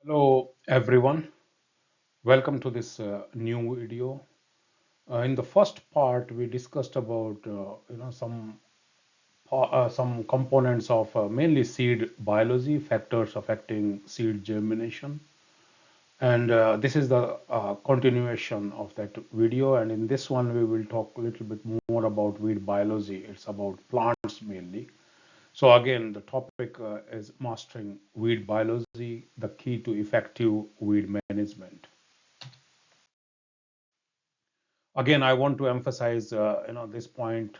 Hello everyone, welcome to this new video. In the first part, we discussed about some components of mainly seed biology, factors affecting seed germination, and this is the continuation of that video. And in this one, we will talk a little bit more about weed biology. It's about plants mainly. So again, the topic is mastering weed biology, the key to effective weed management. Again, I want to emphasize, this point,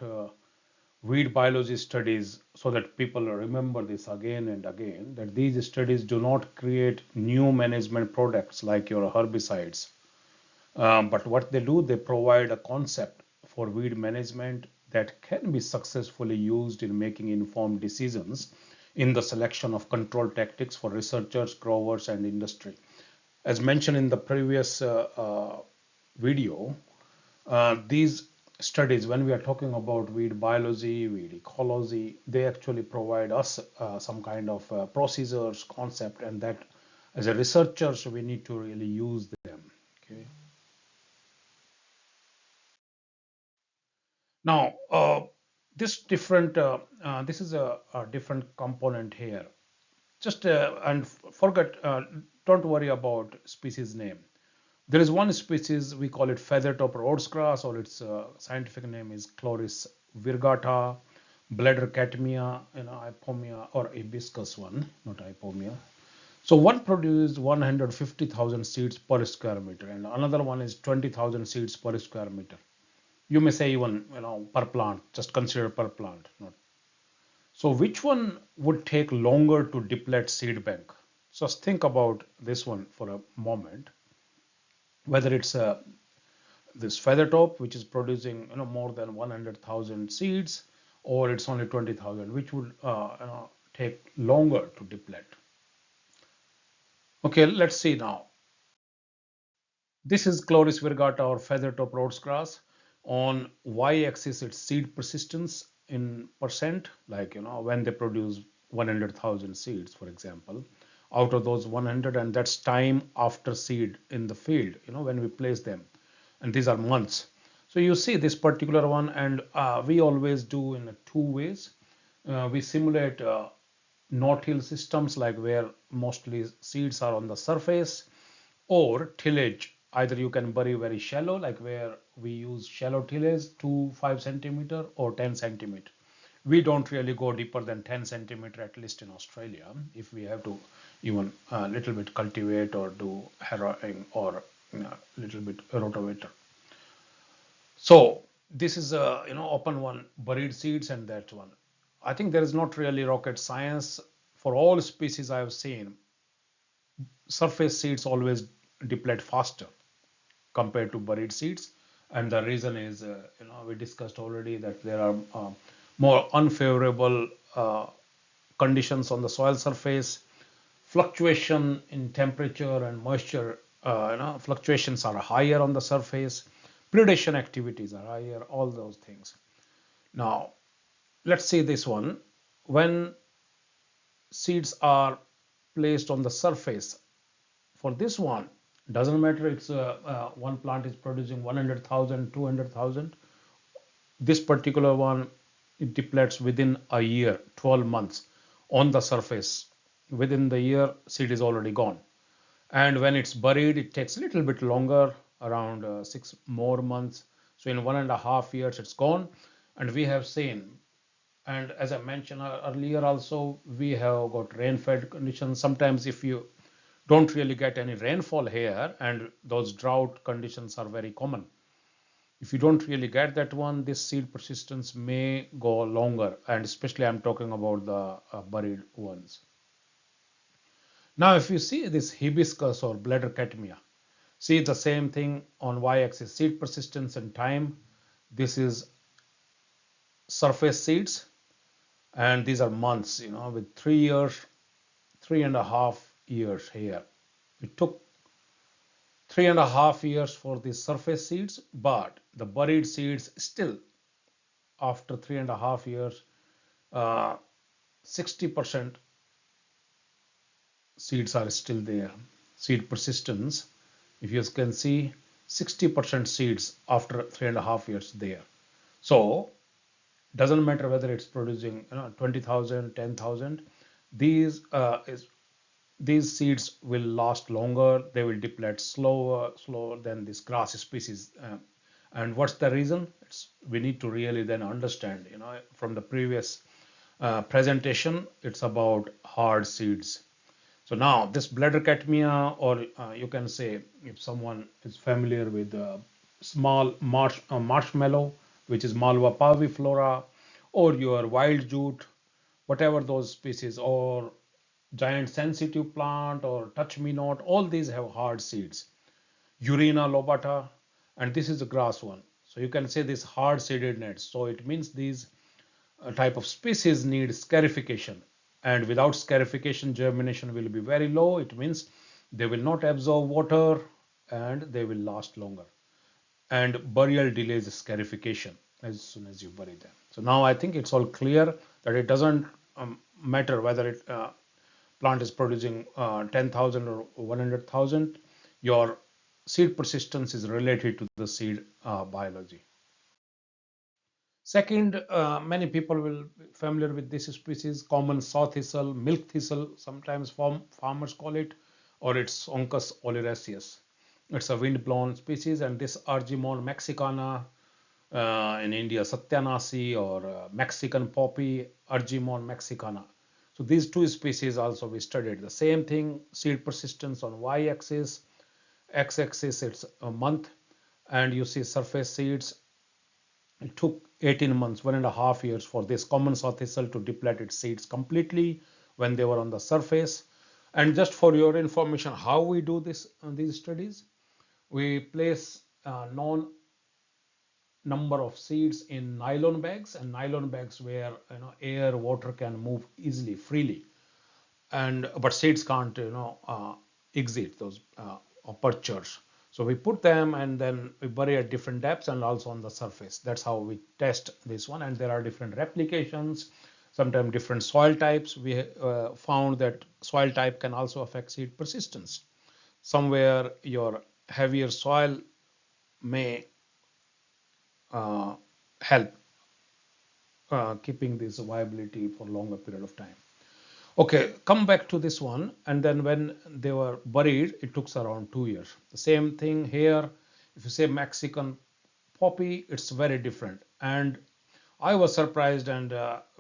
weed biology studies, so that people remember this again and again, that these studies do not create new management products like your herbicides. But what they do, they provide a concept for weed management that can be successfully used in making informed decisions in the selection of control tactics for researchers, growers, and industry. As mentioned in the previous video, these studies, when we are talking about weed biology, weed ecology, they actually provide us some kind of procedures, concept, and that as a researchers, we need to really use them. Okay. Now, this is a different component here. Just and forget, don't worry about species name. There is one species, we call it feathertop Rhodes grass, or its scientific name is Chloris virgata, bladdercatemia, ipomia, or hibiscus one, not ipomia. So one produces 150,000 seeds per square meter, and another one is 20,000 seeds per square meter. You may say even per plant, just consider per plant. Not. So which one would take longer to deplete seed bank? Just think about this one for a moment. Whether it's this feather top, which is producing more than 100,000 seeds, or it's only 20,000, which would take longer to deplete. Okay, let's see now. This is Chloris virgata, or feather top Rhodes grass. On y-axis, it's seed persistence in percent, like when they produce 100,000 seeds, for example, out of those 100, and that's time after seed in the field, when we place them, and these are months. So you see this particular one, and we always do in two ways. We simulate no-till systems, like where mostly seeds are on the surface, or tillage. Either you can bury very shallow, like where we use shallow tillage to 5 centimeter or 10 centimeter. We don't really go deeper than 10 centimeter, at least in Australia, if we have to even a little bit cultivate or do harrowing or a little bit rotavator. So this is a open one, buried seeds, and that one. I think there is not really rocket science. For all species I have seen, surface seeds always deplete faster compared to buried seeds, and the reason is we discussed already that there are more unfavorable conditions on the soil surface, fluctuation in temperature and moisture, fluctuations are higher on the surface, predation activities are higher, all those things. Now let's see this one. When seeds are placed on the surface, for this one, doesn't matter it's one plant is producing 100,000, 200,000. This particular one, it depletes within a year, 12 months on the surface. Within the year, seed is already gone. And when it's buried, it takes a little bit longer, around 6 more months. So in 1.5 years, it's gone. And we have seen, and as I mentioned earlier also, we have got rain-fed conditions. Sometimes if you don't really get any rainfall here, and those drought conditions are very common, if you don't really get that one, this seed persistence may go longer, and especially I'm talking about the buried ones. Now if you see this hibiscus or bladdercatemia, see the same thing on y-axis, seed persistence and time. This is surface seeds, and these are months, with 3 years, 3.5 years here. It took 3.5 years for the surface seeds, but the buried seeds still, after 3.5 years, 60% seeds are still there. Seed persistence, if you can see, 60% seeds after 3.5 years there. So doesn't matter whether it's producing 20,000, 10,000. These these seeds will last longer. They will deplete slower than this grass species. And what's the reason? We need to really then understand. From the previous presentation, it's about hard seeds. So now this bladdercatmia, or you can say, if someone is familiar with small marshmallow, which is Malva parviflora, or your wild jute, whatever those species, or giant sensitive plant, or touch me not, all these have hard seeds. Urina lobata, and this is a grass one. So you can say this hard seeded nets. So it means these type of species need scarification, and without scarification germination will be very low. It means they will not absorb water and they will last longer, and burial delays scarification as soon as you bury them. So now I think it's all clear that it doesn't matter whether it plant is producing 10,000 or 100,000. Your seed persistence is related to the seed biology. Second, many people will be familiar with this species, common saw thistle, milk thistle, sometimes farmers call it, or it's Onchus oleracea. It's a wind-blown species, and this Argemone mexicana, in India, Satyanasi, or Mexican poppy, Argemone mexicana. So these two species also we studied. The same thing, seed persistence on y-axis, x-axis it's a month, and you see surface seeds. It took 18 months, 1.5 years for this common saw thistle to deplete its seeds completely when they were on the surface. And just for your information, how we do this these studies, we place known number of seeds in nylon bags, and nylon bags where air, water can move easily, freely, and but seeds can't exit those apertures. So we put them and then we bury at different depths and also on the surface. That's how we test this one. And there are different replications, sometimes different soil types. We found that soil type can also affect seed persistence. Somewhere your heavier soil may help keeping this viability for longer period of time. Okay, come back to this one. And then when they were buried, it took around 2 years. The same thing here. If you say Mexican poppy, it's very different. And I was surprised, and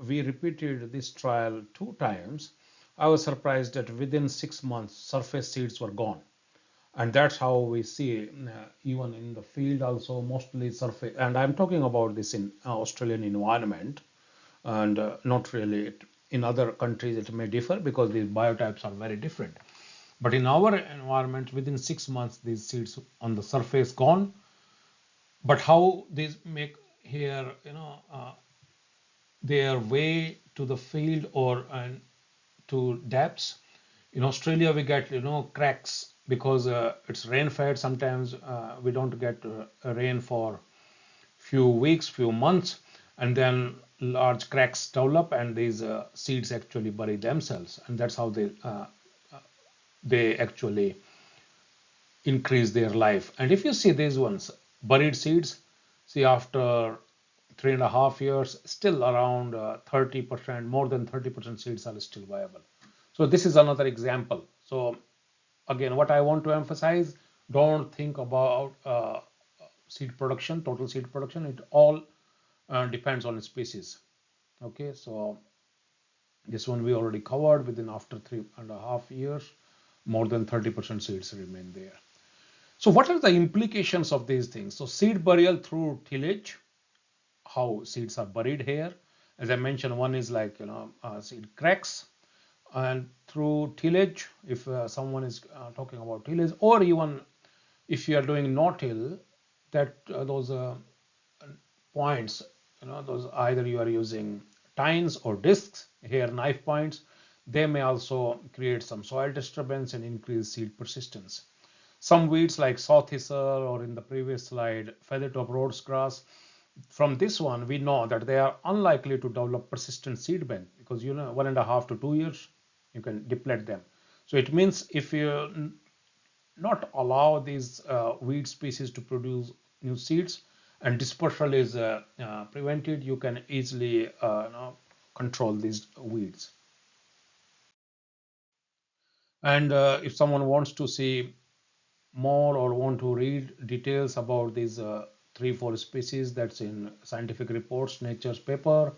we repeated this trial 2 times. I was surprised that within 6 months, surface seeds were gone. And that's how we see even in the field also mostly surface. And I'm talking about this in Australian environment, and not really in other countries it may differ because these biotypes are very different. But in our environment, within 6 months, these seeds on the surface gone. But how these make here, their way to the field or to depths. In Australia, we get cracks because it's rain fed. Sometimes we don't get rain for few weeks, few months, and then large cracks develop, and these seeds actually bury themselves, and that's how they actually increase their life. And if you see these ones, buried seeds, see after 3.5 years, still around 30%, more than 30% seeds are still viable. So this is another example. So again, what I want to emphasize, don't think about seed production, total seed production. It all depends on the species. Okay, so this one we already covered. Within after 3.5 years, more than 30% seeds remain there. So what are the implications of these things? So seed burial through tillage, how seeds are buried here. As I mentioned, one is like seed cracks, and through tillage, if someone is talking about tillage, or even if you are doing no-till, that those points, those either you are using tines or discs, here knife points, they may also create some soil disturbance and increase seed persistence. Some weeds like saw thistle, or in the previous slide, feathertop rhodes grass, from this one we know that they are unlikely to develop persistent seed bank because 1.5 to 2 years you can deplete them. So it means if you not allow these weed species to produce new seeds and dispersal is prevented, you can easily control these weeds. And if someone wants to see more or want to read details about these 3 4 species, that's in scientific reports, nature's paper.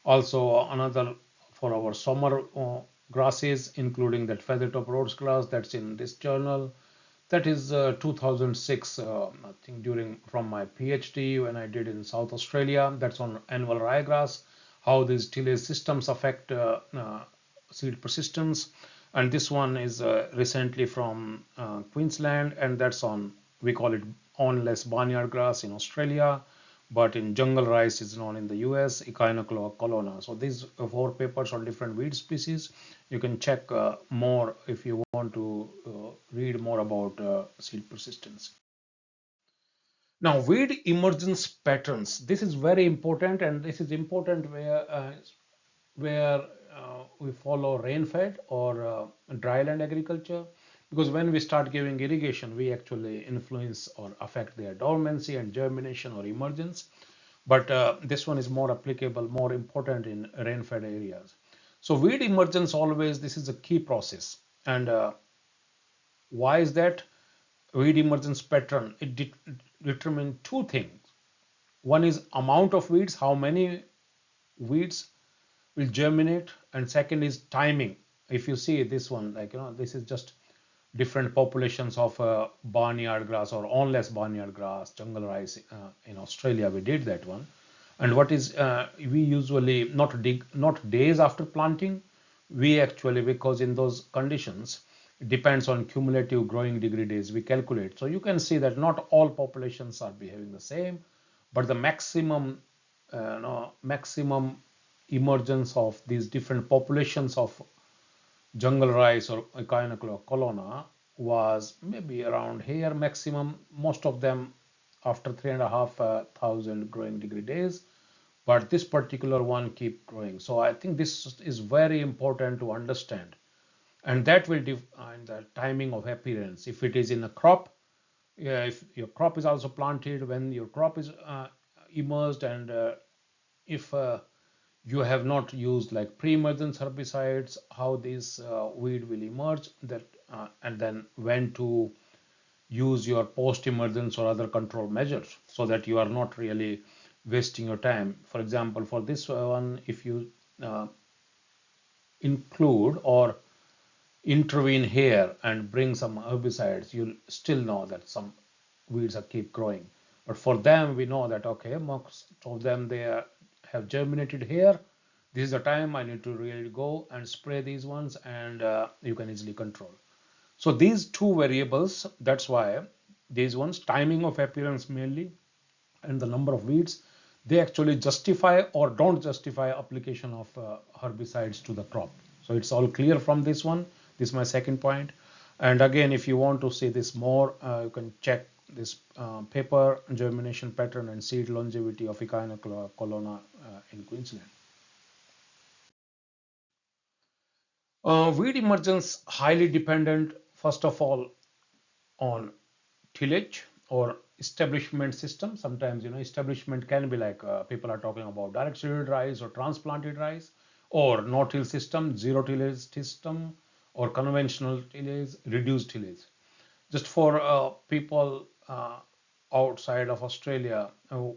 Also another for our summer grasses, including that feathertop rhodes grass, that's in this journal. That is 2006, I think during from my PhD when I did in South Australia. That's on annual ryegrass, how these tillage systems affect seed persistence. And this one is recently from Queensland, and that's on, we call it awnless barnyard grass in Australia, but in jungle rice is known in the US, Echinoclea colonna. So these 4 papers on different weed species. You can check more if you want to read more about seed persistence. Now, weed emergence patterns. This is very important, and this is important where we follow rain-fed or dryland agriculture, because when we start giving irrigation, we actually influence or affect their dormancy and germination or emergence. But this one is more applicable, more important in rain-fed areas. So weed emergence always, this is a key process. And why is that? Weed emergence pattern, it determines 2 things. One is amount of weeds, how many weeds will germinate, and second is timing. If you see this one, like this is just different populations of barnyard grass or awnless barnyard grass, jungle rice in Australia. We did that one, and what is we usually not days after planting. We actually, because in those conditions it depends on cumulative growing degree days, we calculate. So you can see that not all populations are behaving the same, but the maximum emergence of these different populations of jungle rice or Echinoclea colonna was maybe around here maximum, most of them after 3,500 growing degree days, but this particular one keep growing. So I think this is very important to understand, and that will define the timing of appearance. If it is in a crop, yeah, if your crop is also planted, when your crop is emerged, and if you have not used like pre-emergence herbicides, how this weed will emerge, that and then when to use your post-emergence or other control measures, so that you are not really wasting your time. For example, for this one, if you uh, include or intervene here and bring some herbicides, you'll still know that some weeds are keep growing. But for them, we know that okay, most of them have germinated here. This is the time I need to really go and spray these ones, and you can easily control. So these 2 variables, that's why these ones, timing of appearance mainly, and the number of weeds, they actually justify or don't justify application of herbicides to the crop. So it's all clear from this one. This is my second point. And again, if you want to see this more, you can check this paper, germination pattern and seed longevity of Echinoclea colonna in Queensland. Weed emergence highly dependent, first of all, on tillage or establishment system. Sometimes establishment can be like people are talking about direct seeded rice or transplanted rice, or no-till system, zero tillage system, or conventional tillage, reduced tillage. Just for people outside of Australia,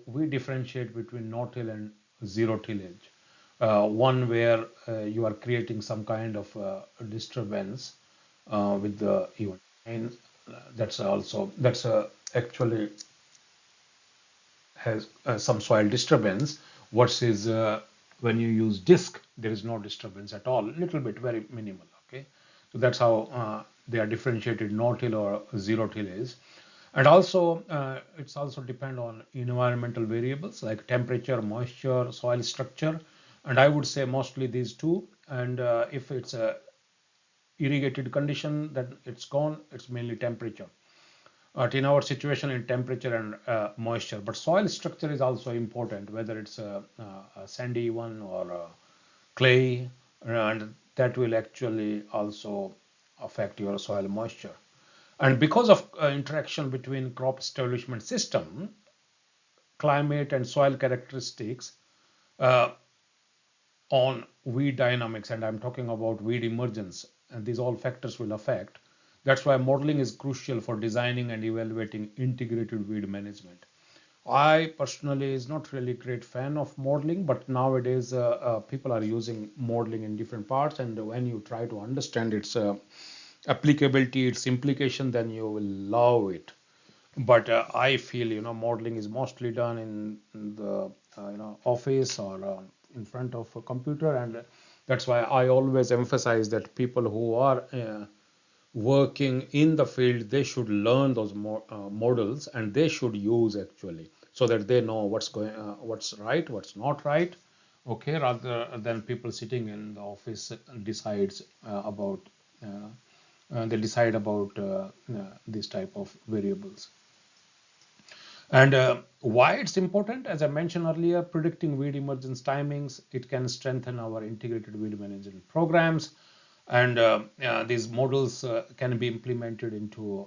we differentiate between no-till and zero tillage. One where you are creating some kind of disturbance with the even, and that's actually has some soil disturbance. What is when you use disc, there is no disturbance at all, little bit, very minimal. Okay, so that's how they are differentiated, no-till or zero tillage. And also it's also depend on environmental variables like temperature, moisture, soil structure, and I would say mostly these two. And if it's a irrigated condition, then it's gone, it's mainly temperature. But in our situation, in temperature and moisture, but soil structure is also important, whether it's a sandy one or a clay, and that will actually also affect your soil moisture. And because of interaction between crop establishment system, climate and soil characteristics uh, on weed dynamics, and I'm talking about weed emergence, and these all factors will affect. That's why modeling is crucial for designing and evaluating integrated weed management. I personally is not really great fan of modeling, but nowadays people are using modeling in different parts, and when you try to understand its applicability, its implication, then you will love it. But I feel modeling is mostly done in the office or in front of a computer, and that's why I always emphasize that people who are working in the field, they should learn those models, and they should use actually, so that they know what's right, what's not right, okay, rather than people sitting in the office decides about they decide about these type of variables. And why it's important, as I mentioned earlier, predicting weed emergence timings, it can strengthen our integrated weed management programs. And these models can be implemented into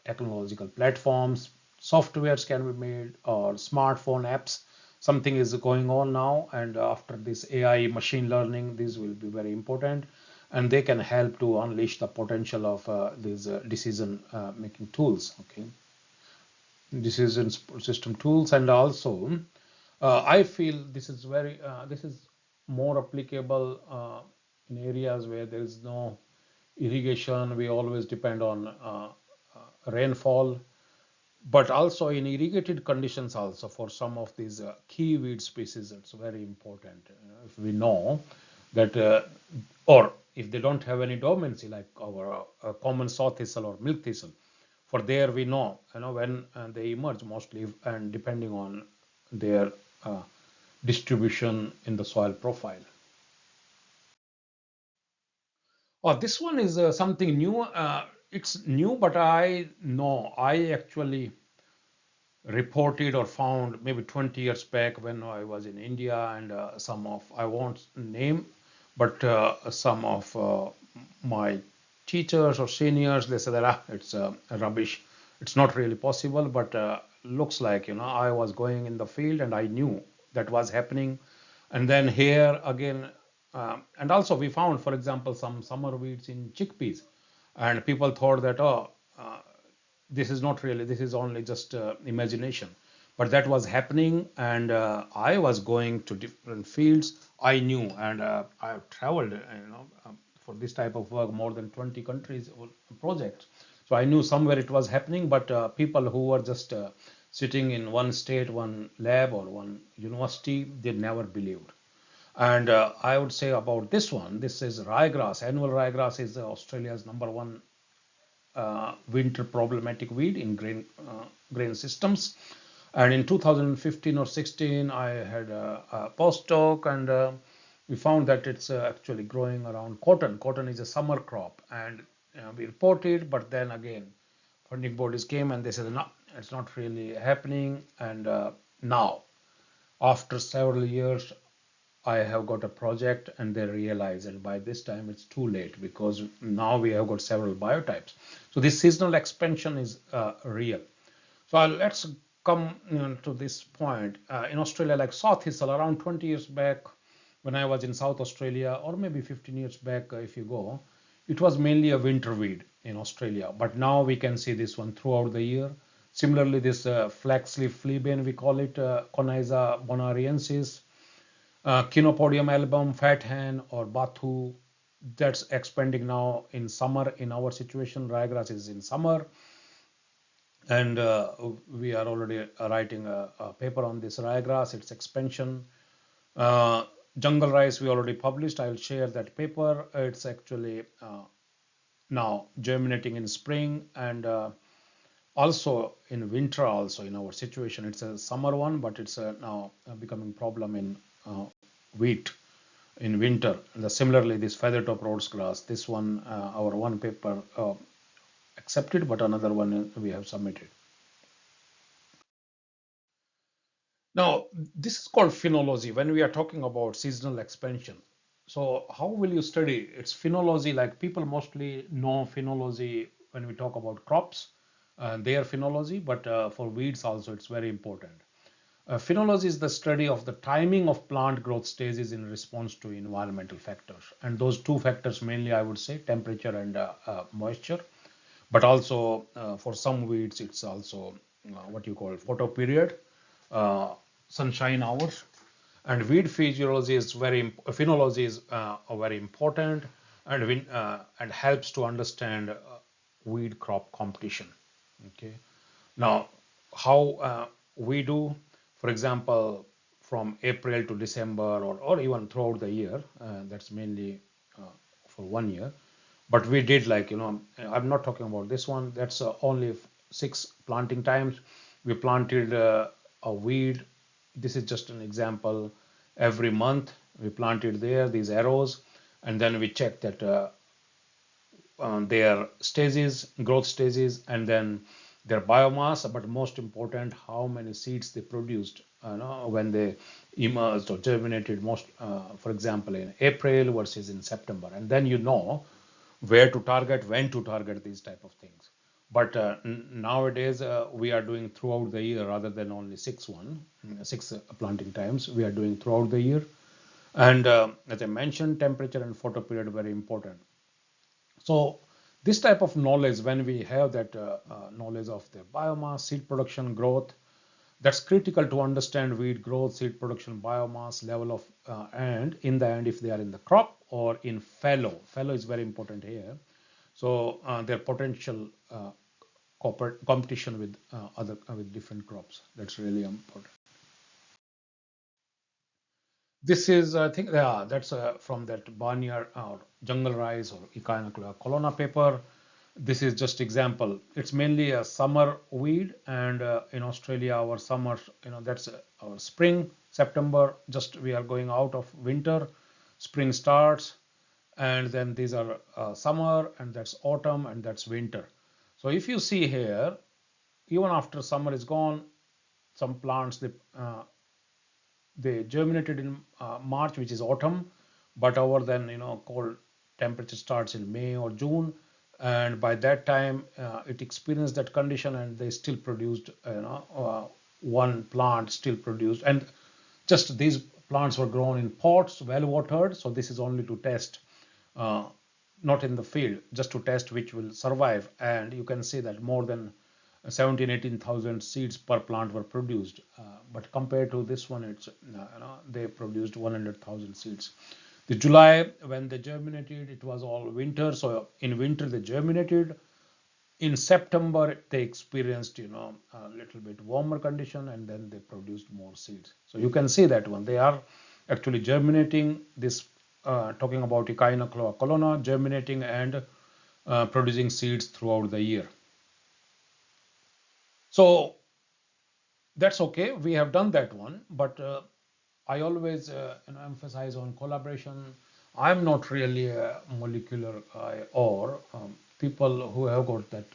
technological platforms, softwares can be made, or smartphone apps. Something is going on now, and after this AI machine learning, this will be very important, and they can help to unleash the potential of these decision making tools. Okay, decision system tools. And also I feel this is more applicable in areas where there is no irrigation. We always depend on rainfall, but also in irrigated conditions also for some of these key weed species. It's very important if we know that or if they don't have any dormancy, like our common saw thistle or milk thistle, for there we know when they emerge mostly, and depending on their uh, distribution in the soil profile. Oh, this one is something new. It's new, but I know I actually reported or found maybe 20 years back when I was in India, and some of, I won't name, but some of my teachers or seniors, they said that it's rubbish. It's not really possible, but looks like, I was going in the field and I knew that was happening. And then here again, and also we found, for example, some summer weeds in chickpeas, and people thought that, oh, this is not really, this is only just imagination, but that was happening. And I was going to different fields, I knew, and I have traveled for this type of work more than 20 countries or projects, so I knew somewhere it was happening. But people who were just sitting in one state, one lab, or one university, they never believed. And I would say about this one, this is ryegrass. Annual ryegrass is Australia's number one winter problematic weed in grain systems. And in 2015 or 16, I had a postdoc, and we found that it's actually growing around cotton. Cotton is a summer crop, and we reported, but then again, funding bodies came and they said, no, it's not really happening. And now, after several years, I have got a project, and they realize, and by this time it's too late, because now we have got several biotypes. So this seasonal expansion is real. So let's come to this point. In Australia, like South Thistle, around 20 years back, when I was in South Australia, or maybe 15 years back, if you go, it was mainly a winter weed in Australia. But now we can see this one throughout the year. Similarly, this flaxleaf fleabane, we call it Coniza bonariensis, Chenopodium album, fat hen, or bathu, that's expanding now in summer. In our situation, ryegrass is in summer, and we are already writing a paper on this ryegrass, its expansion. Uh, Jungle rice we already published. I'll share that paper. It's actually now germinating in spring, and also in winter. Also in our situation, it's a summer one, but it's now becoming problem in wheat in winter. And similarly, this feathertop rhodes grass, this one, our one paper accepted, but another one we have submitted. Now, this is called phenology when we are talking about seasonal expansion. So how will you study? It's phenology, like people mostly know phenology when we talk about crops, their phenology, but for weeds also it's very important. Phenology is the study of the timing of plant growth stages in response to environmental factors. And those two factors mainly, I would say, temperature and moisture. But also for some weeds, it's also what you call photo period, uh, sunshine hours. And weed physiology is phenology is very important, and helps to understand weed crop competition. Okay. Now, how we do, for example, from April to December, or even throughout the year, that's mainly uh, for 1 year. But we did, like, I'm not talking about this one. That's only 6 planting times. We planted a weed. This is just an example. Every month we planted there these arrows, and then we checked that their stages, growth stages, and then their biomass, but most important, how many seeds they produced when they emerged or germinated, most, for example, in April versus in September. And then where to target, when to target these type of things. But nowadays we are doing throughout the year rather than only six planting times. We are doing throughout the year. And as I mentioned, temperature and photo period are very important. So this type of knowledge, when we have that knowledge of the biomass, seed production, growth, that's critical to understand weed growth, seed production, biomass, level of, and in the end, if they are in the crop or in fallow. Fallow is very important here. So their potential competition with other with different crops. That's really important. This is, I think, yeah, that's from that barnyard or jungle rice or Echinacea colonna paper. This is just example. It's mainly a summer weed, and in Australia, our summer, that's our spring, September. Just we are going out of winter, spring starts, and then these are summer, and that's autumn, and that's winter. So if you see here, even after summer is gone, some plants they germinated in March, which is autumn, but over then, cold temperature starts in May or June, and by that time it experienced that condition, and they still produced, one plant still produced, and just these plants were grown in pots, well watered. So this is only to test, uh, not in the field, just to test which will survive. And you can see that more than 17 18,000 seeds per plant were produced, but compared to this one, it's they produced 100,000 seeds. The July, when they germinated, it was all winter, so in winter they germinated. In September they experienced, a little bit warmer condition, and then they produced more seeds. So you can see that one, they are actually germinating this, talking about Echinacea colonna, germinating and producing seeds throughout the year. So that's okay, we have done that one, but I always emphasize on collaboration. I'm not really a molecular guy, or people who have got that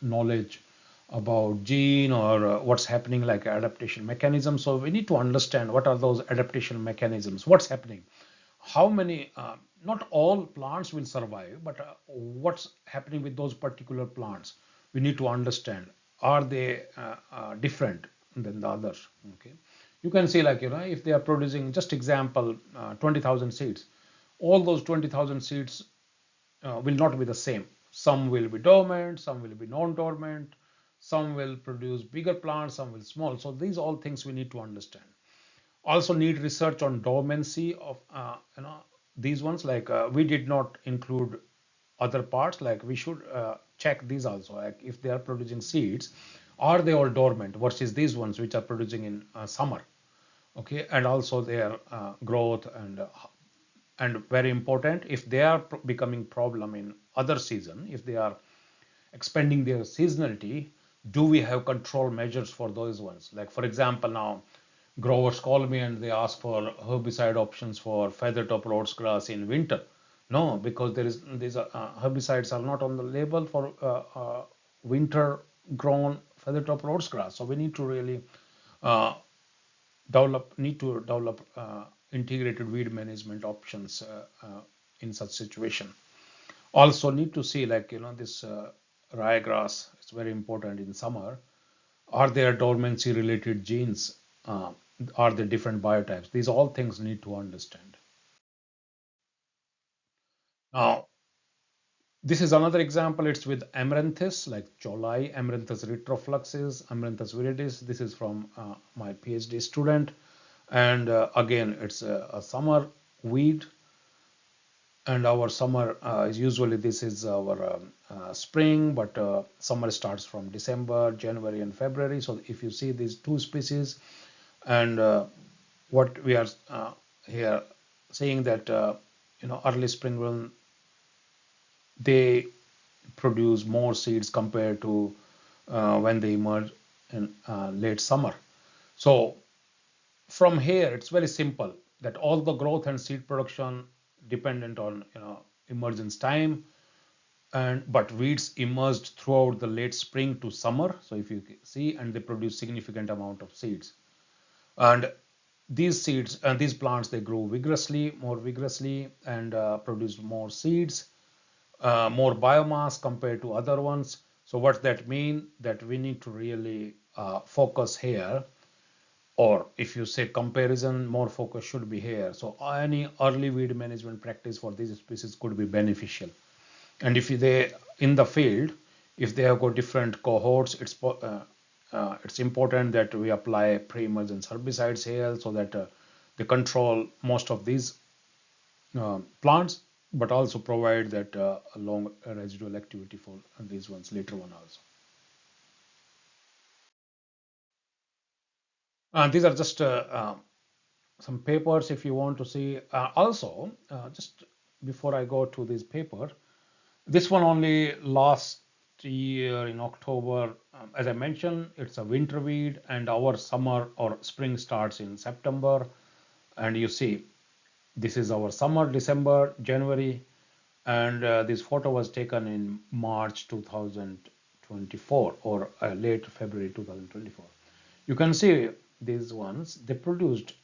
knowledge about gene, or what's happening, like adaptation mechanism. So we need to understand what are those adaptation mechanisms, what's happening, how many, not all plants will survive, but what's happening with those particular plants, we need to understand. Are they different than the others? Okay, you can see, like, if they are producing, just example, 20,000 seeds, all those 20,000 seeds will not be the same. Some will be dormant, some will be non-dormant, some will produce bigger plants, some will small. So these all things we need to understand. Also need research on dormancy of, these ones, like we did not include other parts, like we should check these also, like if they are producing seeds, are they all dormant versus these ones which are producing in summer. Okay, and also their growth, and very important, if they are becoming problem in other season, if they are expanding their seasonality, do we have control measures for those ones? Like, for example, now growers call me and they ask for herbicide options for feather top rhodes grass in winter. No, because these herbicides are not on the label for winter grown feather top rhodes grass. So we need to really uh, need to develop integrated weed management options in such situation. Also need to see, like, this ryegrass, it's very important in summer. Are there dormancy related genes? Are there different biotypes? These all things need to understand. Now, this is another example. It's with amaranthus, like cholai, amaranthus retrofluxus, amaranthus viridis. This is from my PhD student. And again, it's a summer weed. And our summer is usually, this is our spring, but summer starts from December, January, and February. So if you see these two species, and what we are here saying that early spring run, they produce more seeds compared to when they emerge in late summer. So from here, it's very simple that all the growth and seed production dependent on emergence time, and but weeds emerged throughout the late spring to summer. So if you see, and they produce significant amount of seeds, and these seeds and these plants, they grow vigorously, more vigorously, and produce more seeds, more biomass compared to other ones. So what that mean, that we need to really focus here, or if you say comparison, more focus should be here. So any early weed management practice for these species could be beneficial. And if they in the field, if they have got different cohorts, it's important that we apply pre-emergence herbicides here, so that they control most of these plants, but also provide that long residual activity for these ones later on also. These are just some papers if you want to see. Also, just before I go to this paper, this one only last year in October. As I mentioned, it's a winter weed, and our summer or spring starts in September. And you see, this is our summer, December, January, and this photo was taken in March 2024, or late February 2024. You can see these ones, they produced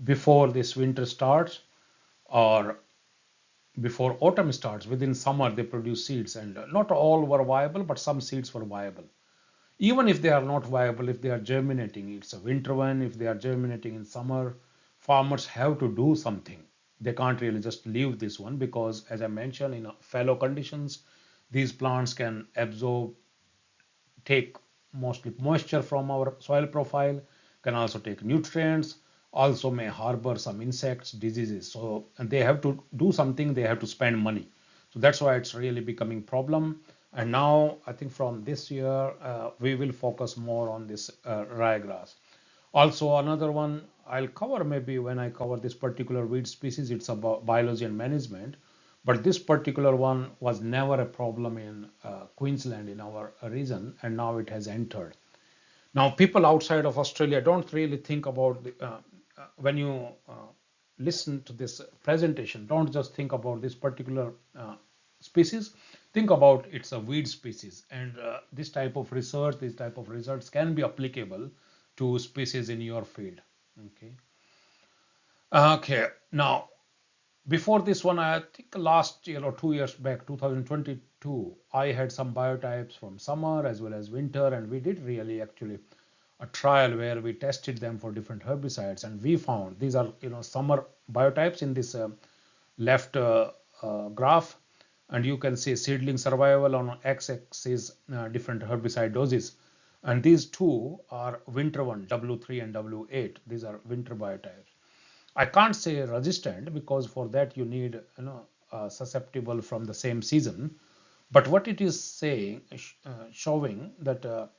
before this winter starts, or before autumn starts. Within summer they produce seeds, and not all were viable, but some seeds were viable. Even if they are not viable, if they are germinating, it's a winter one. If they are germinating in summer, farmers have to do something. They can't really just leave this one, because as I mentioned, in fallow conditions, these plants can absorb, take mostly moisture from our soil profile, can also take nutrients, also may harbor some insects, diseases. So and they have to do something, they have to spend money. So that's why it's really becoming problem. And now I think from this year we will focus more on this ryegrass. Also another one I'll cover maybe when I cover this particular weed species. It's about biology and management. But this particular one was never a problem in Queensland, in our region, and now it has entered. Now, people outside of Australia don't really think about when you listen to this presentation, don't just think about this particular species. Think about it's a weed species, and this type of research, this type of results can be applicable to species in your field. Okay. Okay. Now, before this one, I think last year or 2 years back, 2022, I had some biotypes from summer as well as winter, and we did really actually a trial where we tested them for different herbicides, and we found these are summer biotypes in this left graph, and you can see seedling survival on x-axis, different herbicide doses, and these two are winter one, W3 and W8. These are winter biotypes. I can't say resistant, because for that you need susceptible from the same season. But what it is saying, showing that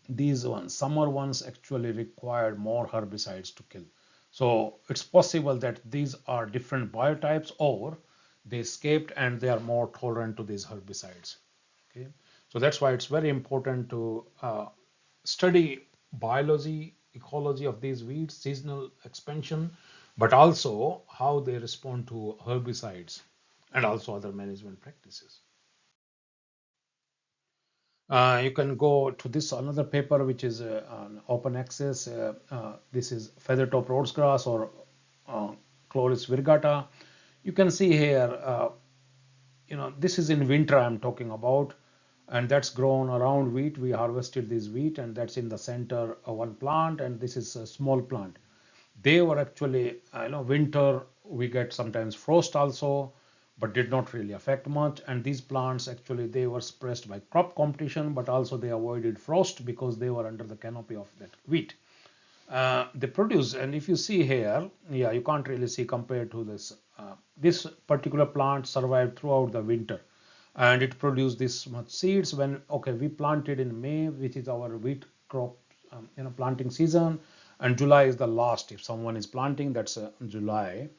these ones, summer ones, actually required more herbicides to kill. So it's possible that these are different biotypes, or they escaped and they are more tolerant to these herbicides. Okay, so that's why it's very important to study biology, ecology of these weeds, seasonal expansion, but also how they respond to herbicides and also other management practices. You can go to this another paper which is on open access. This is feathertop rhodes grass or uh, Chloris virgata. You can see here, this is in winter I'm talking about, and that's grown around wheat. We harvested this wheat, and that's in the center of one plant, and this is a small plant. They were actually, winter we get sometimes frost also, but did not really affect much. And these plants actually they were suppressed by crop competition, but also they avoided frost because they were under the canopy of that wheat. They produce, and if you see here, yeah, you can't really see compared to this. This particular plant survived throughout the winter, and it produced this much seeds. When okay, we planted in May, which is our wheat crop, planting season, and July is the last. If someone is planting, that's July,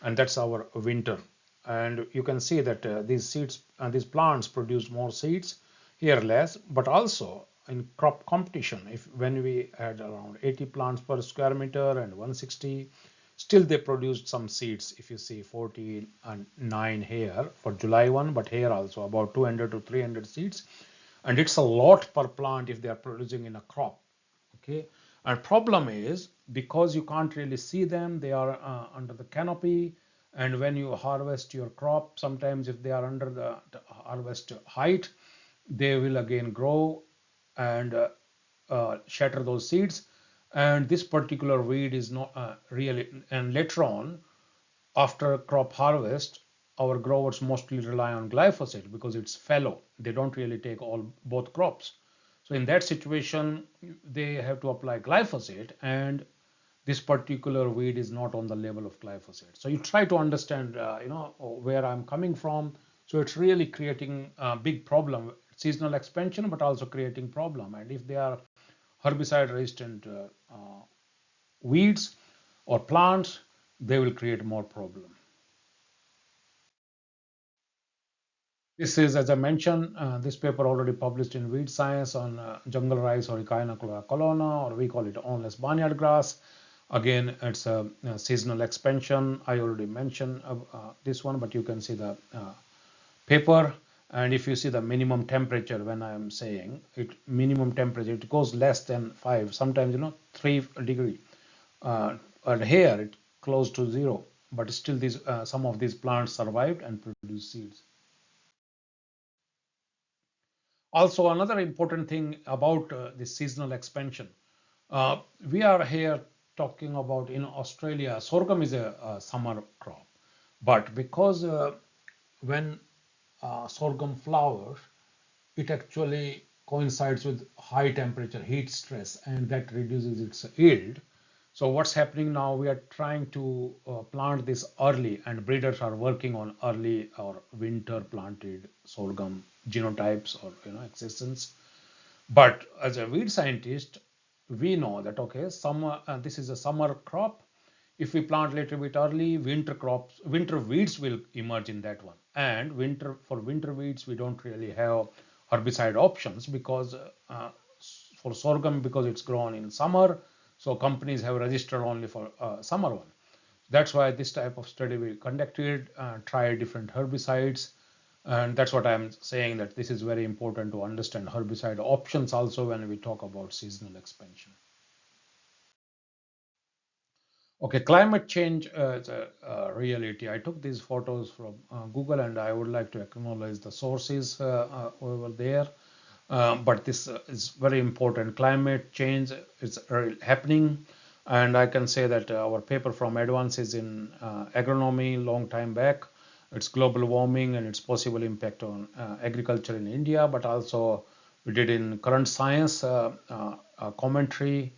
and that's our winter. And you can see that these seeds and these plants produce more seeds, here less, but also in crop competition. If when we had around 80 plants per square meter and 160, still they produced some seeds. If you see 49 here for July one, but here also about 200 to 300 seeds, and it's a lot per plant if they are producing in a crop. Okay, and problem is because you can't really see them, they are under the canopy, and when you harvest your crop, sometimes if they are under the harvest height, they will again grow and shatter those seeds. And this particular weed is not really, and later on after crop harvest, our growers mostly rely on glyphosate because it's fallow. They don't really take all both crops. So in that situation, they have to apply glyphosate, and this particular weed is not on the level of glyphosate. So you try to understand, where I'm coming from. So it's really creating a big problem, seasonal expansion, but also creating problem. And if they are herbicide resistant weeds or plants, they will create more problem. This is, as I mentioned, this paper already published in Weed Science on jungle rice or Echina colonna, or we call it ownless barnyard grass. Again, it's a seasonal expansion. I already mentioned this one, but you can see the paper. And if you see the minimum temperature, when I am saying it, minimum temperature, it goes less than 5, sometimes 3 degree. And here it close to 0, but still these some of these plants survived and produced seeds. Also, another important thing about the seasonal expansion, we are here talking about in Australia, sorghum is a summer crop, but because when sorghum flowers, it actually coincides with high temperature, heat stress, and that reduces its yield. So what's happening now? We are trying to plant this early, and breeders are working on early or winter planted sorghum genotypes or existence. But as a weed scientist, we know that okay, summer this is a summer crop. If we plant a little bit early, winter crops, winter weeds will emerge in that one. And winter weeds, we don't really have herbicide options because for sorghum, because it's grown in summer, so companies have registered only for summer one. That's why this type of study we conducted, tried different herbicides, and that's what I'm saying, that this is very important to understand herbicide options also when we talk about seasonal expansion. Okay, climate change is a reality. I took these photos from Google, and I would like to acknowledge the sources over there. But this is very important. Climate change is happening, and I can say that our paper from Advances in Agronomy long time back, it's global warming and its possible impact on agriculture in India, but also we did in current science commentary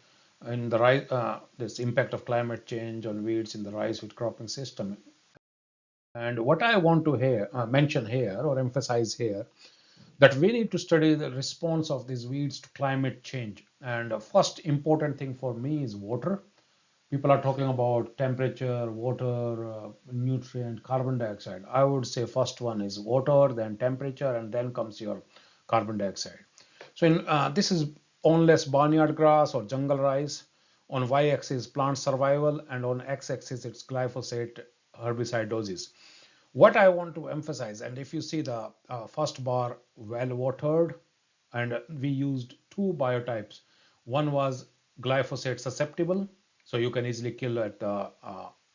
in the this impact of climate change on weeds in the rice wheat cropping system. And what I want to mention here or emphasize here, that we need to study the response of these weeds to climate change. And the first important thing for me is water. People are talking about temperature, water, nutrient, carbon dioxide. I would say first one is water, then temperature, and then comes your carbon dioxide. So in this is ownless barnyard grass or jungle rice. On y-axis plant survival, and on x-axis it's glyphosate herbicide doses. What I want to emphasize, and if you see the first bar, well watered, and we used two biotypes. One was glyphosate susceptible, so you can easily kill at the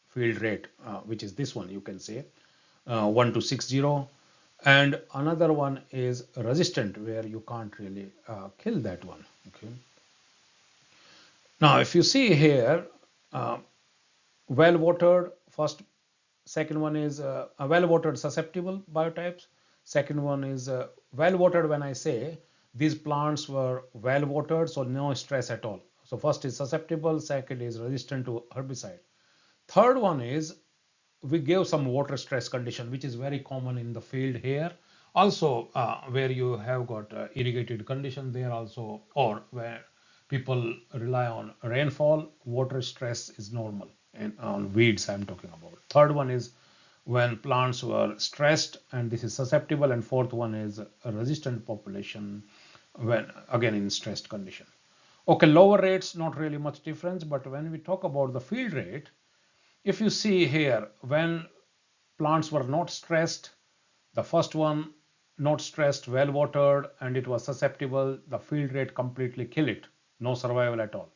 field rate, which is this one, you can say 1260, and another one is resistant, where you can't really kill that one. Okay. Now, if you see here, uh, well watered first, second one is a well watered susceptible biotypes. Second one is well watered. When I say these plants were well watered, so no stress at all. So first is susceptible, second is resistant to herbicide. Third one is we gave some water stress condition, which is very common in the field here. Also, where you have got irrigated condition there also, or where people rely on rainfall, water stress is normal. And on weeds, I'm talking about. Third one is when plants were stressed, and this is susceptible. And fourth one is a resistant population, when again in stressed condition. Okay, lower rates, not really much difference. But when we talk about the field rate, if you see here, when plants were not stressed, the first one not stressed, well watered, and it was susceptible, the field rate completely kill it, no survival at all.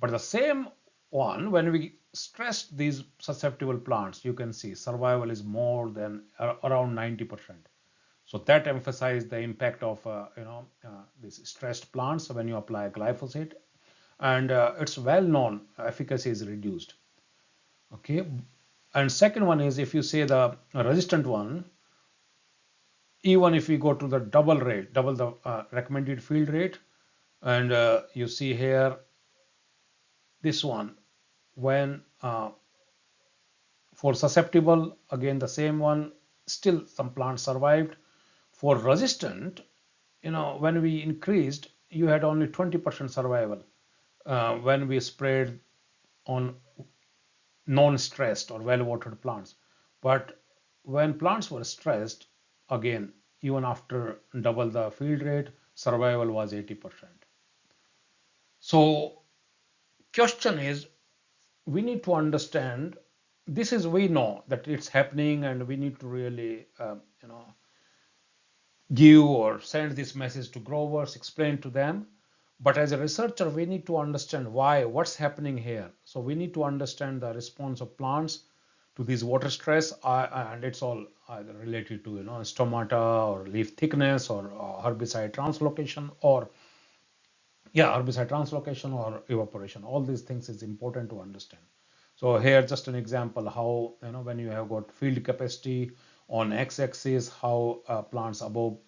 But the same one, when we stressed these susceptible plants, you can see survival is more than around 90%. So that emphasized the impact of these stressed plants when you apply glyphosate, and it's well known efficacy is reduced. Okay, and second one is, if you say the resistant one, even if we go to the double rate, double the recommended field rate, and you see here this one, when for susceptible, again the same one, still some plants survived. For resistant, when we increased, you had only 20% survival when we sprayed on non-stressed or well-watered plants. But when plants were stressed, again, even after double the field rate, survival was 80%. So question is, we need to understand, this is, we know that it's happening, and we need to really give or send this message to growers, explain to them. But as a researcher, we need to understand why, what's happening here. So we need to understand the response of plants to this water stress, and it's all either related to stomata or leaf thickness or herbicide translocation, or herbicide translocation or evaporation. All these things is important to understand. So here just an example how, when you have got field capacity on x-axis, how plants above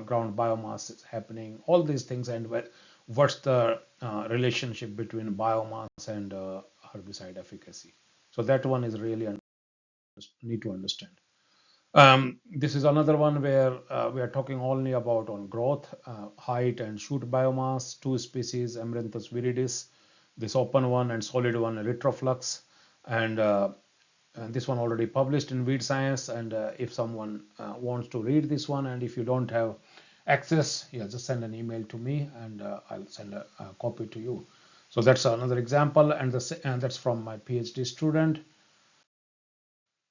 ground biomass is happening, all these things, and what's the relationship between biomass and herbicide efficacy. So that one is really need to understand. This is another one where we are talking only about on growth, height, and shoot biomass. Two species, Amaranthus viridis, this open one, and solid one, Erythroflux, and this one already published in Weed Science. And if someone wants to read this one, and if you don't have access, just send an email to me, and I'll send a copy to you. So that's another example, and that's from my PhD student.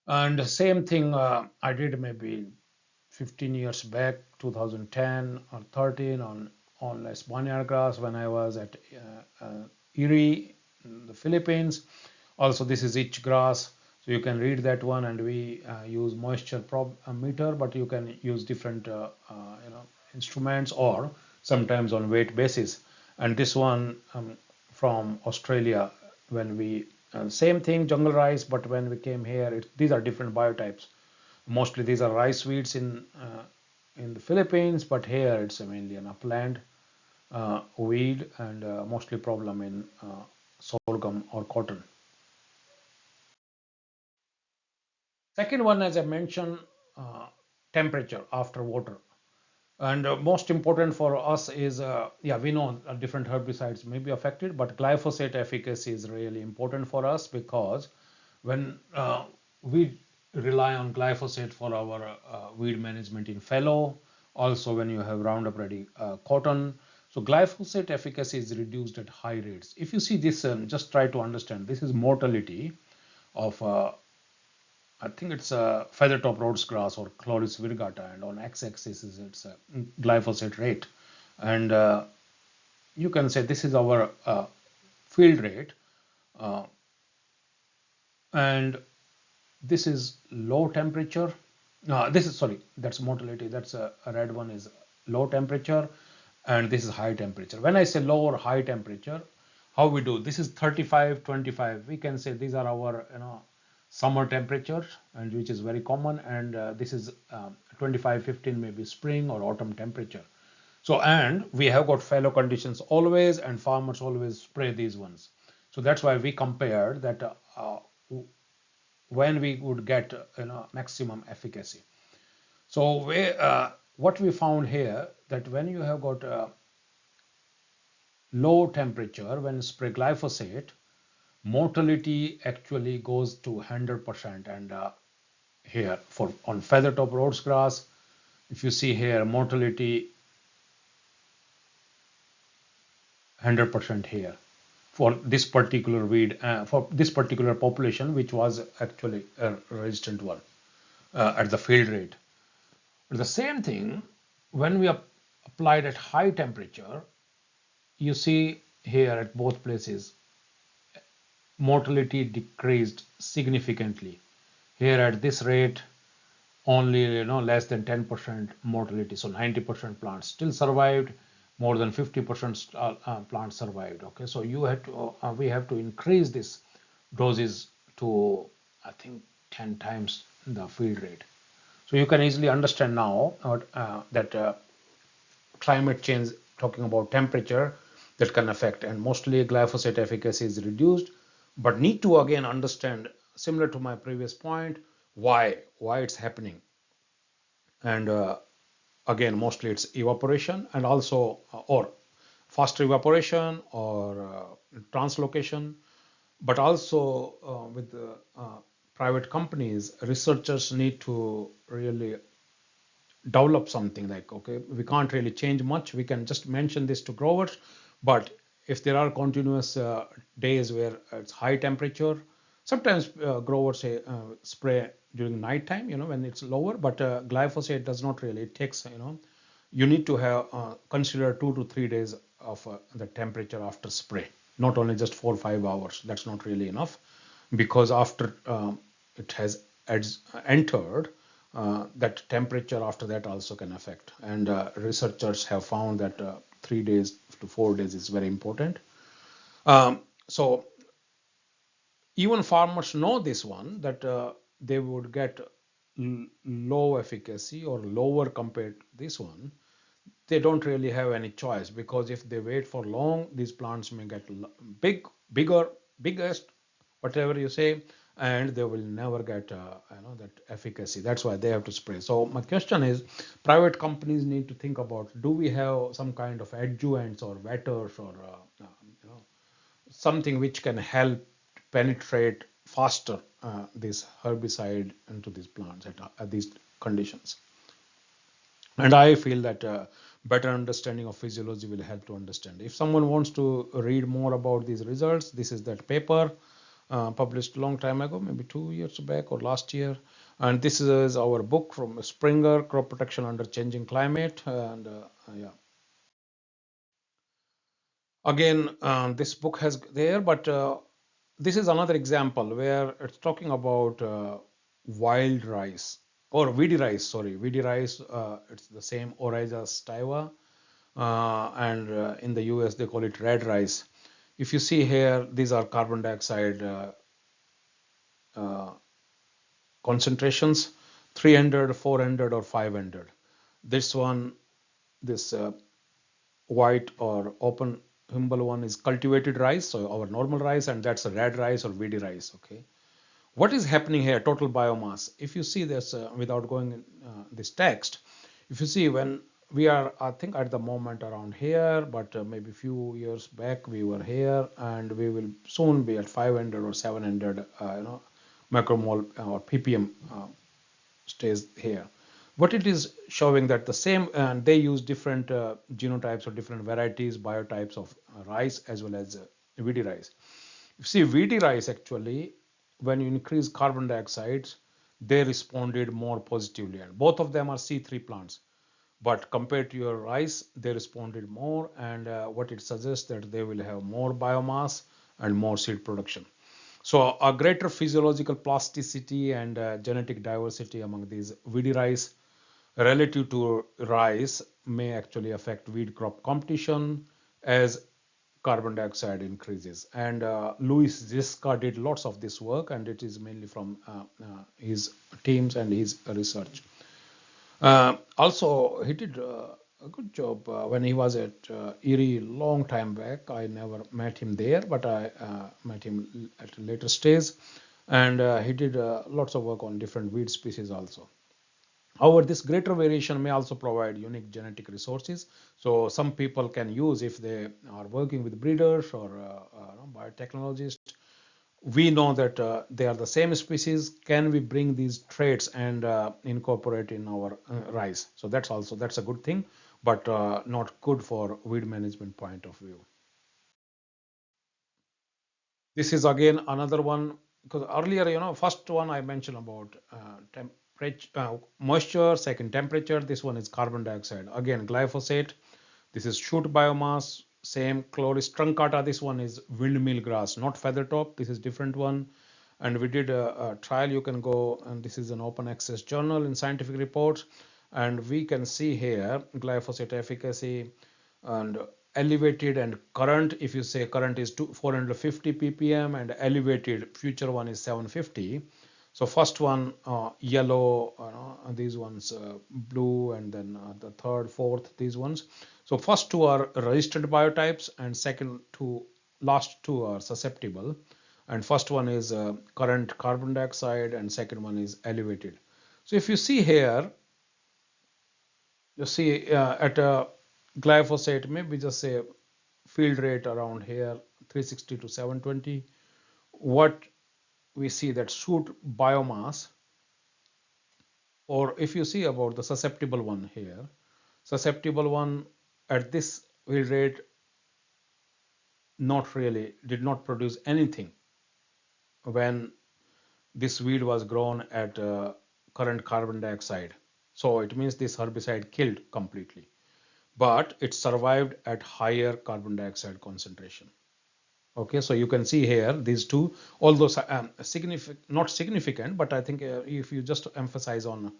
And the same thing I did maybe 15 years back, 2010 or 13, on Lesbanian grass when I was at Erie, in the Philippines. Also, this is itch grass, so you can read that one, and we use moisture meter, but you can use different instruments, or sometimes on weight basis. And this one from Australia, when we same thing, jungle rice, but when we came here, these are different biotypes. Mostly these are rice weeds in the Philippines, but here it's mainly an upland weed, and mostly problem in sorghum or cotton. Second one, as I mentioned, temperature after water. And most important for us is, we know different herbicides may be affected, but glyphosate efficacy is really important for us, because when we rely on glyphosate for our weed management in fallow, also when you have Roundup Ready cotton. So glyphosate efficacy is reduced at high rates. If you see this, just try to understand, this is mortality of I think it's a feather top rhodes grass or Chloris virgata, and on x-axis is its glyphosate rate. And you can say this is our field rate, uh, and this is low temperature. This is, sorry, that's mortality. That's a red one is low temperature, and this is high temperature. When I say low or high temperature, how we do this is 35, 25. We can say these are our summer temperatures, and which is very common, and this is 25, 15 maybe spring or autumn temperature. So, and we have got fallow conditions always, and farmers always spray these ones. So that's why we compared that when we would get maximum efficacy. So what we found here, that when you have got low temperature, when spray glyphosate, mortality actually goes to 100%. And here for on feather top rhodes grass, if you see here, mortality 100% here for this particular weed, for this particular population, which was actually a resistant one at the field rate. But the same thing, when we applied at high temperature, you see here at both places, mortality decreased significantly. Here at this rate, only less than 10% mortality. So 90% plants still survived, more than 50% plants survived. Okay, so you have to we have to increase this doses to, I think, 10 times the field rate. So you can easily understand now that climate change, talking about temperature, that can affect, and mostly glyphosate efficacy is reduced, but need to again understand, similar to my previous point, why it's happening. And again, mostly it's evaporation, and also or faster evaporation or translocation, but also with the private companies, researchers need to really develop something like, okay, we can't really change much, we can just mention this to growers, but if there are continuous days where it's high temperature, sometimes growers say spray during night time, when it's lower, but glyphosate does not really, it takes, you need to have consider 2 to 3 days of the temperature after spray, not only just 4 or 5 hours. That's not really enough, because after it has entered, that temperature after that also can affect. And researchers have found that 3 days to 4 days is very important. So even farmers know this one, that they would get low efficacy or lower compared to this one. They don't really have any choice, because if they wait for long, these plants may get biggest, whatever you say, and they will never get that efficacy. That's why they have to spray. So my question is, private companies need to think about, do we have some kind of adjuvants or wetters or something which can help penetrate faster this herbicide into these plants at these conditions. And I feel that better understanding of physiology will help to understand. If someone wants to read more about these results, this is that paper published a long time ago, maybe 2 years back or last year. And this is our book from Springer, Crop Protection Under Changing Climate. And yeah, again, this book has there, but this is another example where it's talking about wild rice or weedy rice. Sorry, weedy rice. It's the same Oryza stiva, and in the US they call it red rice. If you see here, these are carbon dioxide uh, concentrations: 300, 400, or 500. This one, this white or open humble one is cultivated rice, so our normal rice, and that's a red rice or weedy rice. Okay, what is happening here? Total biomass. If you see this, without going in this text, if you see, when we are, I think at the moment around here, but maybe few years back we were here, and we will soon be at 500 or 700 micromole or ppm stays here. What it is showing, that the same, and they use different genotypes or different varieties, biotypes of rice as well as weedy rice. You see, weedy rice actually, when you increase carbon dioxide, they responded more positively. And both of them are C3 plants. But compared to your rice, they responded more, and what it suggests that they will have more biomass and more seed production. So a greater physiological plasticity and genetic diversity among these weedy rice relative to rice may actually affect weed crop competition as carbon dioxide increases. And Louis Ziska did lots of this work, and it is mainly from his teams and his research. Also, he did a good job when he was at Erie long time back. I never met him there, but I met him at a later stage, and he did lots of work on different weed species also. However, this greater variation may also provide unique genetic resources. So some people can use, if they are working with breeders or biotechnologists, we know that they are the same species. Can we bring these traits and incorporate in our rice? So that's a good thing, but not good for weed management point of view. This is again another one, because earlier, first one I mentioned about temperature, moisture, second temperature. This one is carbon dioxide. Again, glyphosate. This is shoot biomass. Same Chloris truncata. This one is windmill grass, not feathertop. This is different one. And we did a trial. You can go, and this is an open access journal in scientific reports, and we can see here glyphosate efficacy and elevated and current. If you say current is 450 ppm and elevated future one is 750. So first one yellow, these ones blue, and then the third, fourth, these ones. So first two are resistant biotypes, and second two, last two are susceptible. And first one is current carbon dioxide, and second one is elevated. So if you see here, you see at a glyphosate, maybe just say field rate around here 360 to 720. What we see that shoot biomass, or if you see about the susceptible one here, susceptible one at this field rate not really did not produce anything when this weed was grown at current carbon dioxide. So it means this herbicide killed completely, but it survived at higher carbon dioxide concentration. Okay, so you can see here these two, although not significant, but I think if you just emphasize on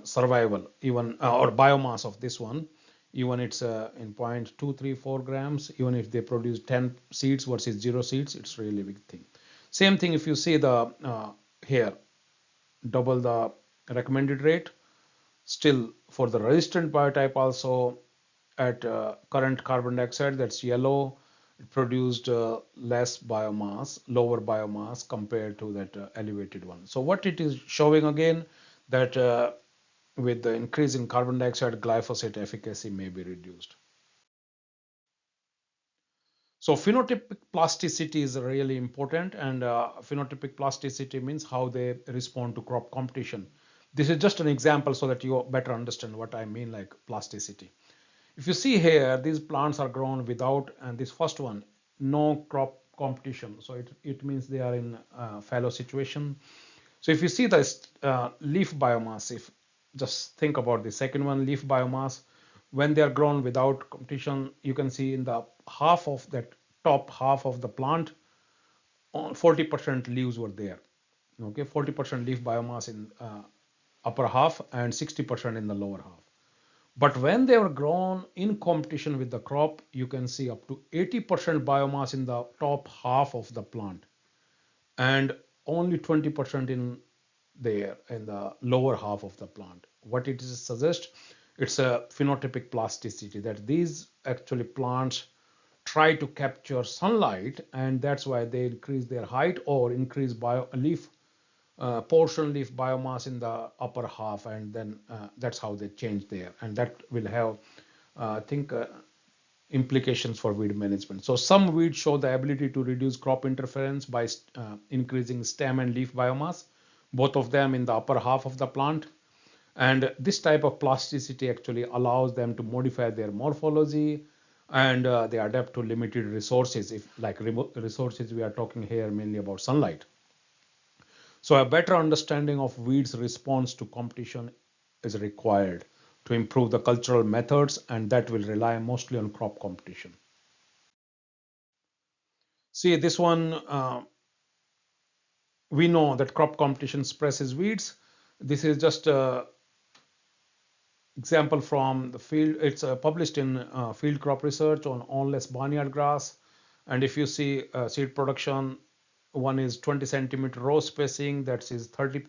survival, even or biomass of this one, even it's in 0.234 grams, even if they produce 10 seeds versus 0 seeds, it's really a big thing. Same thing if you see the here, double the recommended rate. Still, for the resistant biotype also, at current carbon dioxide, that's yellow, it produced less biomass, lower biomass compared to that elevated one. So what it is showing again, that with the increase in carbon dioxide, glyphosate efficacy may be reduced. So phenotypic plasticity is really important, and phenotypic plasticity means how they respond to crop competition. This is just an example so that you better understand what I mean like plasticity. If you see here, these plants are grown without, and this first one, no crop competition. So it means they are in fallow situation. So if you see this leaf biomass, if just think about the second one, leaf biomass, when they are grown without competition, you can see in the half of that top half of the plant, 40% leaves were there. Okay, 40% leaf biomass in upper half and 60% in the lower half. But when they were grown in competition with the crop, you can see up to 80% biomass in the top half of the plant and only 20% in there in the lower half of the plant. What it is suggest, it's a phenotypic plasticity, that these actually plants try to capture sunlight, and that's why they increase their height or increase leaf portion leaf biomass in the upper half, and then that's how they change there, and that will have I think implications for weed management. So some weeds show the ability to reduce crop interference by increasing stem and leaf biomass, both of them in the upper half of the plant. And this type of plasticity actually allows them to modify their morphology, and they adapt to limited resources. If like resources, we are talking here mainly about sunlight. So a better understanding of weeds response to competition is required to improve the cultural methods, and that will rely mostly on crop competition. See this one, we know that crop competition suppresses weeds. This is just a example from the field. It's published in Field Crop Research on awnless barnyard grass. And if you see seed production, one is 20 centimeter row spacing, that is 30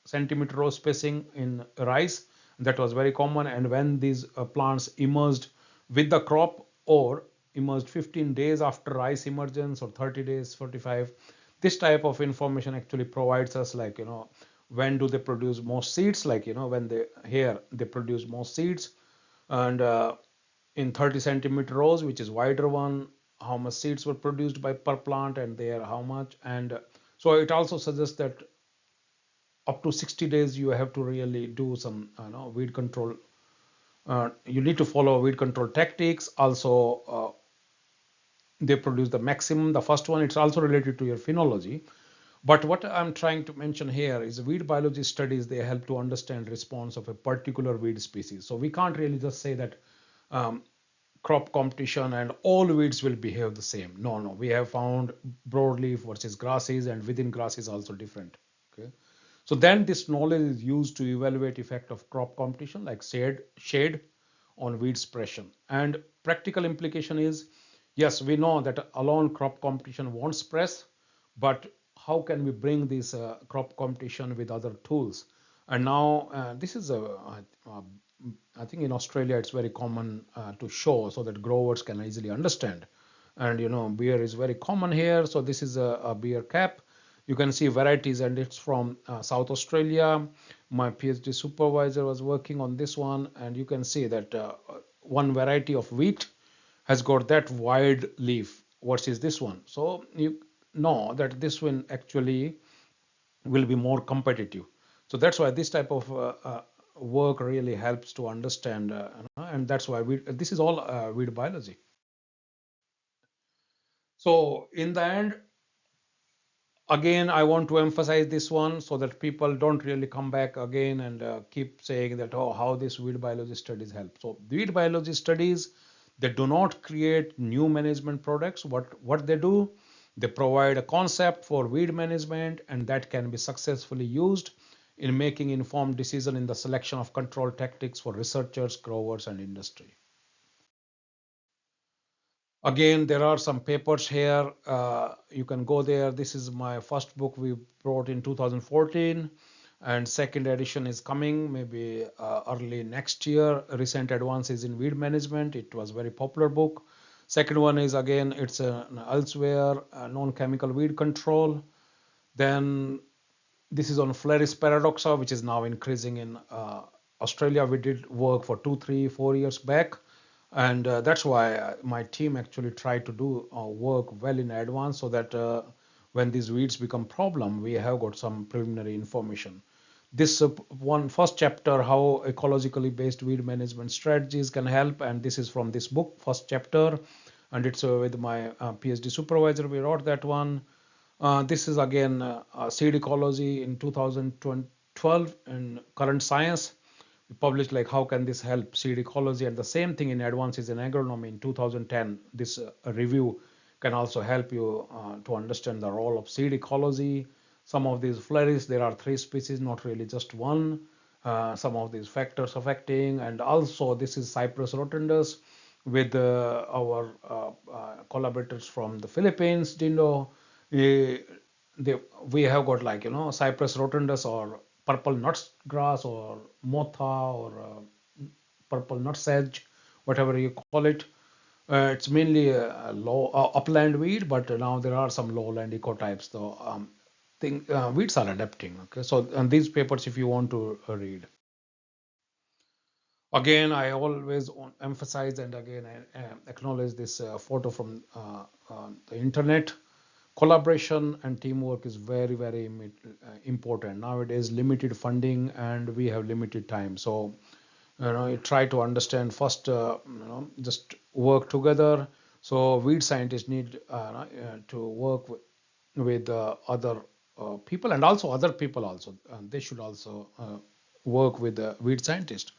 centimeter row spacing in rice. That was very common. And when these plants emerged with the crop or emerged 15 days after rice emergence or 30 days, 45, this type of information actually provides us, like, when do they produce most seeds, like, when they here they produce most seeds. And in 30 centimeter rows, which is wider one, how much seeds were produced by per plant, and there how much. And so it also suggests that up to 60 days you have to really do some weed control. You need to follow weed control tactics also. They produce the maximum, the first one. It's also related to your phenology. But what I'm trying to mention here is weed biology studies, they help to understand response of a particular weed species. So we can't really just say that um, crop competition and all weeds will behave the same. No, no, we have found broadleaf versus grasses, and within grasses also different. Okay. So then this knowledge is used to evaluate effect of crop competition like shade on weed suppression. And practical implication is, yes, we know that alone crop competition won't suppress, but how can we bring this crop competition with other tools? And now this is I think in Australia it's very common to show so that growers can easily understand. And beer is very common here. So this is a beer cap. You can see varieties, and it's from South Australia. My PhD supervisor was working on this one, and you can see that one variety of wheat has got that wide leaf versus this one. So you know that this one actually will be more competitive. So that's why this type of work really helps to understand, and that's why this is all weed biology. So in the end, again, I want to emphasize this one so that people don't really come back again and keep saying that, oh, how this weed biology studies help. So weed biology studies, they do not create new management products. What they do, they provide a concept for weed management, and that can be successfully used in making informed decision in the selection of control tactics for researchers, growers, and industry. Again, there are some papers here. You can go there. This is my first book we wrote in 2014, and second edition is coming maybe early next year. Recent advances in weed management. It was very popular book. Second one is, again, it's an elsewhere non-chemical weed control. Then this is on Flaris paradoxa, which is now increasing in Australia. We did work for 2, 3, 4 years back, and that's why my team actually tried to do work well in advance so that when these weeds become problem, we have got some preliminary information. This one first chapter, how ecologically based weed management strategies can help, and this is from this book, first chapter, and it's with my PhD supervisor. We wrote that one. This is again seed ecology in 2012 in Current Science. We published like how can this help seed ecology, and the same thing in Advances in Agronomy in 2010. This review can also help you to understand the role of seed ecology. Some of these flores, there are 3 species, not really just one. Some of these factors affecting, and also this is Cyprus rotundus with our collaborators from the Philippines, Dindo. Eh, we have got, like, Cyprus rotundus or purple nut grass or motha or purple nut sedge, whatever you call it. It's mainly a low upland weed, but now there are some lowland ecotypes. So weeds are adapting. Okay, so and these papers, if you want to read. Again, I always emphasize and again acknowledge this photo from the internet. Collaboration and teamwork is very, very important. Nowadays, limited funding and we have limited time. So, you try to understand first, just work together. So weed scientists need to work with other people and also other people also. They should also work with the weed scientist.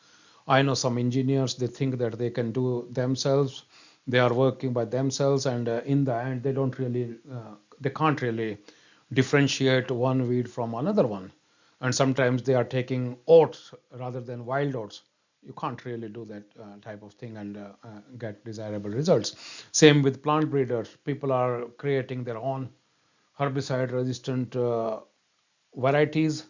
I know some engineers, they think that they can do themselves. They are working by themselves, and in the end, they can't really differentiate one weed from another one. And sometimes they are taking oats rather than wild oats. You can't really do that type of thing and get desirable results. Same with plant breeders. People are creating their own herbicide resistant varieties,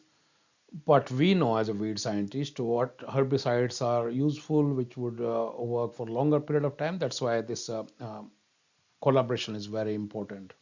but we know as a weed scientist what herbicides are useful, which would work for longer period of time. That's why this collaboration is very important.